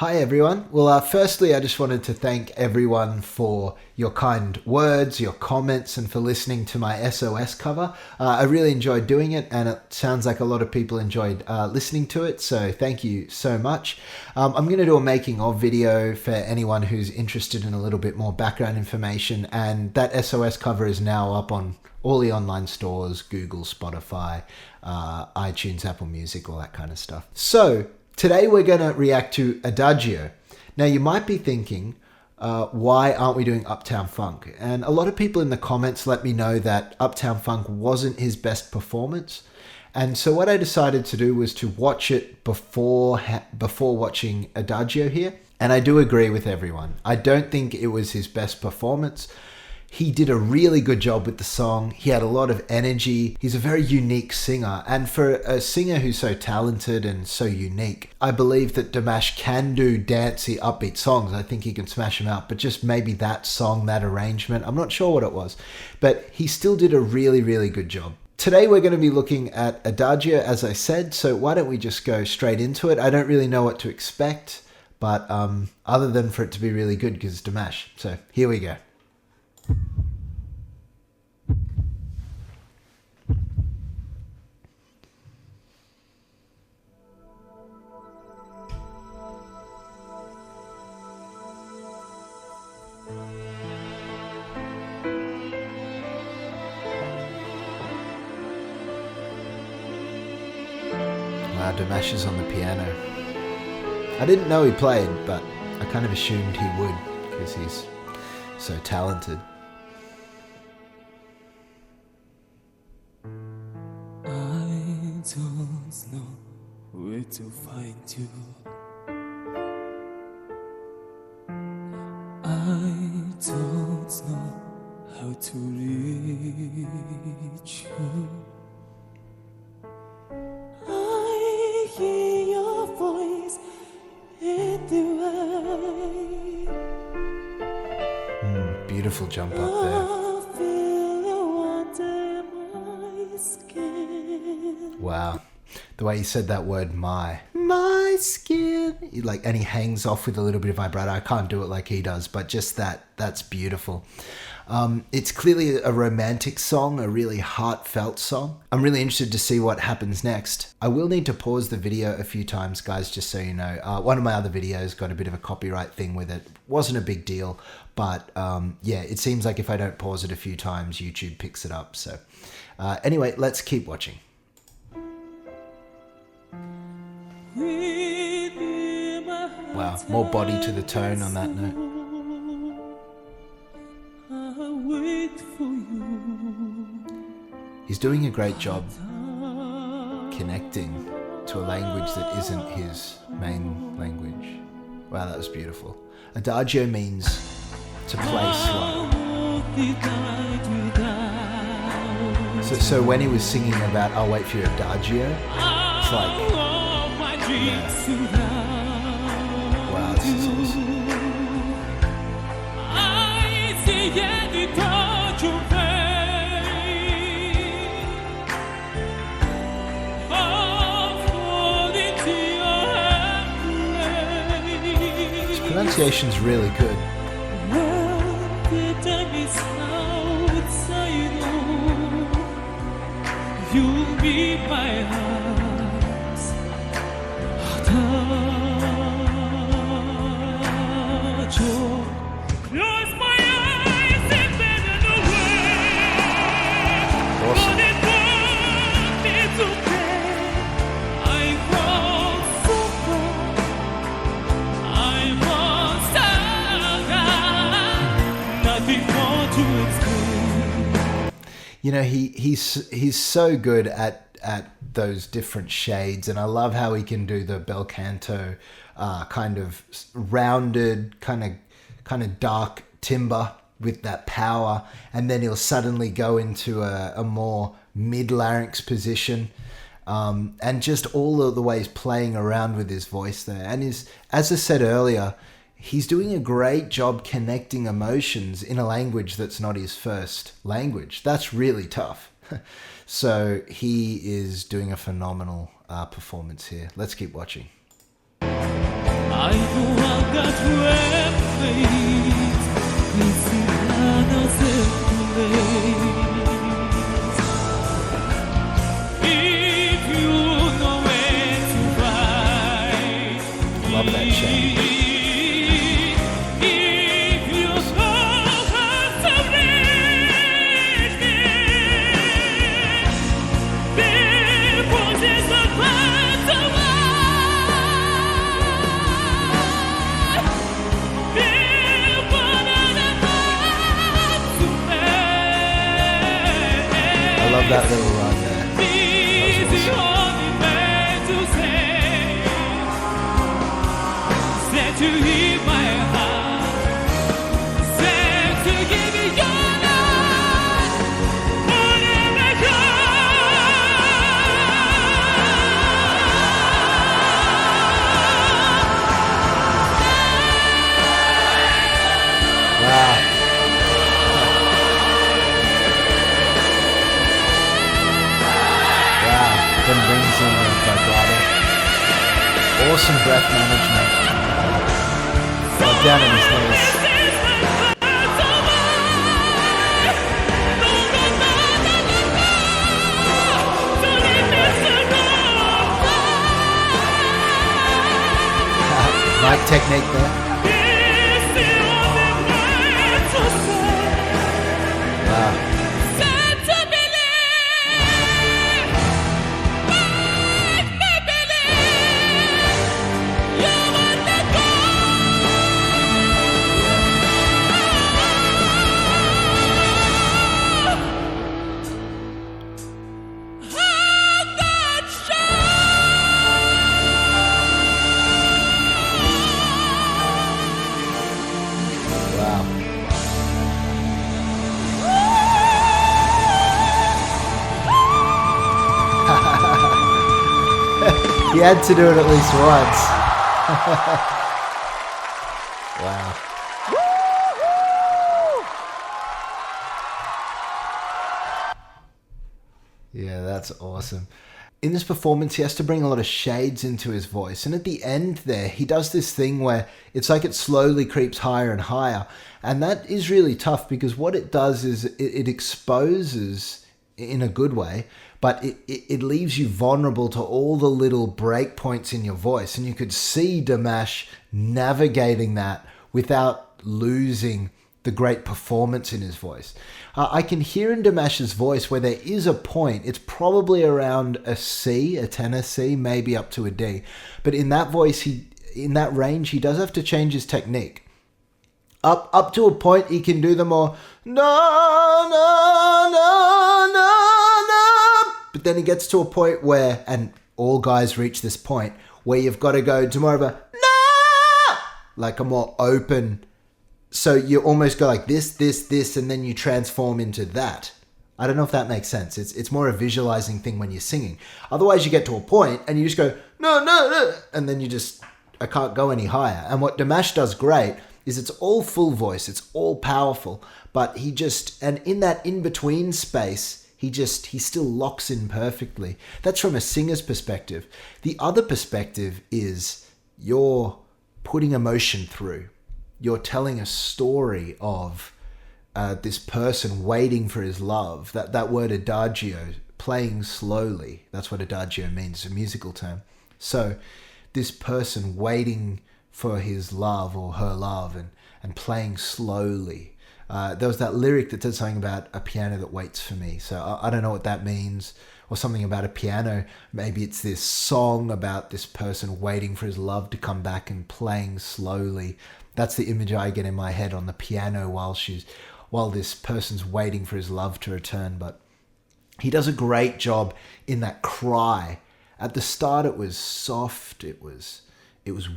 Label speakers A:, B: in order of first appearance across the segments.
A: Hi everyone. Well, firstly, I just wanted to thank everyone for your kind words, your comments, and for listening to my SOS cover. I really enjoyed doing it, and it sounds like a lot of people enjoyed listening to it, so thank you so much. I'm going to do a making of video for anyone who's interested in a little bit more background information, and that SOS cover is now up on all the online stores, Google, Spotify, iTunes, Apple Music, all that kind of stuff. So, today we're going to react to Adagio. Now you might be thinking, why aren't we doing Uptown Funk? And a lot of people in the comments let me know that Uptown Funk wasn't his best performance. And so what I decided to do was to watch it before watching Adagio here. And I do agree with everyone. I don't think it was his best performance. He did a really good job with the song. He had a lot of energy. He's a very unique singer. And for a singer who's so talented and so unique, I believe that Dimash can do dancey, upbeat songs. I think he can smash them out. But just maybe that song, that arrangement, I'm not sure what it was. But he still did a really, really good job. Today we're going to be looking at Adagio, as I said. So why don't we just go straight into it? I don't really know what to expect. But other than for it to be really good, because it's Dimash. So here we go. Wow, Dimash is on the piano. I didn't know he played, but I kind of assumed he would because he's so talented.
B: I don't know where to find you. I don't know how to reach you. I hear your voice in the way.
A: Beautiful jump up there. Wow. The way he said that word, my skin. And he hangs off with a little bit of vibrato. I can't do it like he does, but just that's beautiful. It's clearly a romantic song, a really heartfelt song. I'm really interested to see what happens next. I will need to pause the video a few times, guys, just so you know. One of my other videos got a bit of a copyright thing with it. Wasn't a big deal, but yeah, it seems like if I don't pause it a few times, YouTube picks it up. So anyway, let's keep watching. Wow, more body to the tone on that note. He's doing a great job connecting to a language that isn't his main language. Wow, that was beautiful. Adagio means to play slow. So when he was singing about I'll wait for your Adagio, it's like, yeah. Wow, this is awesome. His pronunciation's really good.
B: You'll be my heart's Adagio. Close my eyes and then away.
A: Awesome.
B: But it won't be okay. I want so far. I want nothing more to explain.
A: You know, he's so good at those different shades, and I love how he can do the bel canto, kind of rounded, kind of dark timbre with that power, and then he'll suddenly go into a more mid-larynx position, and just all of the ways playing around with his voice there. And as I said earlier, he's doing a great job connecting emotions in a language that's not his first language. That's really tough. So he is doing a phenomenal performance here. Let's keep watching.
B: I know I've got remedies. It's another place. If you know where to find
A: Love that change.
B: if your soul has to reach me, there was a path to life. There was a path to
A: I love that little run there.
B: This is the only way to say, said to hear my heart, said to give me your love, forever
A: Wow. Wow. Then brings in the vibrato. Awesome breath management. Got down on his knees. Mic technique there. Wow. Wow. He had to do it at least once. Wow. Yeah, that's awesome. In this performance, he has to bring a lot of shades into his voice. And at the end there, he does this thing where it's like it slowly creeps higher and higher. And that is really tough because what it does is it exposes, in a good way, but it leaves you vulnerable to all the little break points in your voice. And you could see Dimash navigating that without losing the great performance in his voice. I can hear in Dimash's voice where there is a point, it's probably around a C, a tenor C, maybe up to a D. But in that voice, in that range, he does have to change his technique. Up to a point, he can do the more no, no, no, no, no. But then he gets to a point where, and all guys reach this point, where you've got to go to more of a no, like a more open. So you almost go like this, and then you transform into that. I don't know if that makes sense. It's more a visualizing thing when you're singing. Otherwise, you get to a point and you just go, no, no, no. And then I can't go any higher. And what Dimash does great is it's all full voice. It's all powerful. But and in that in-between space, he still locks in perfectly. That's from a singer's perspective. The other perspective is you're putting emotion through. You're telling a story of this person waiting for his love. That word adagio, playing slowly. That's what adagio means, a musical term. So this person waiting for his love or her love and playing slowly. There was that lyric that said something about a piano that waits for me. So I don't know what that means. Or something about a piano. Maybe it's this song about this person waiting for his love to come back and playing slowly. That's the image I get in my head on the piano while this person's waiting for his love to return. But he does a great job in that cry. At the start, it was soft. It was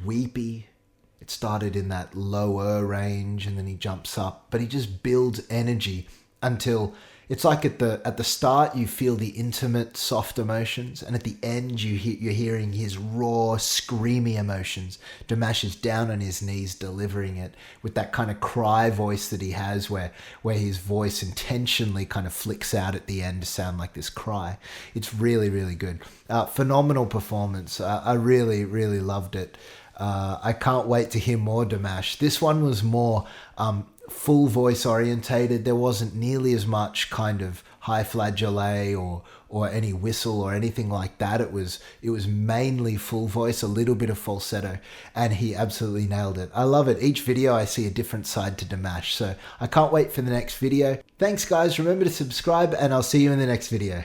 A: weepy. It started in that lower range, and then he jumps up. But he just builds energy until it's like at the start you feel the intimate, soft emotions, and at the end you're hearing his raw, screamy emotions. Dimash is down on his knees delivering it with that kind of cry voice that he has, where his voice intentionally kind of flicks out at the end to sound like this cry. It's really, really good. Phenomenal performance. I really, really loved it. I can't wait to hear more Dimash. This one was more full voice orientated. There wasn't nearly as much kind of high flageolet or any whistle or anything like that. It was mainly full voice, a little bit of falsetto, and he absolutely nailed it. I love it. Each video I see a different side to Dimash, so I can't wait for the next video. Thanks guys, remember to subscribe, and I'll see you in the next video.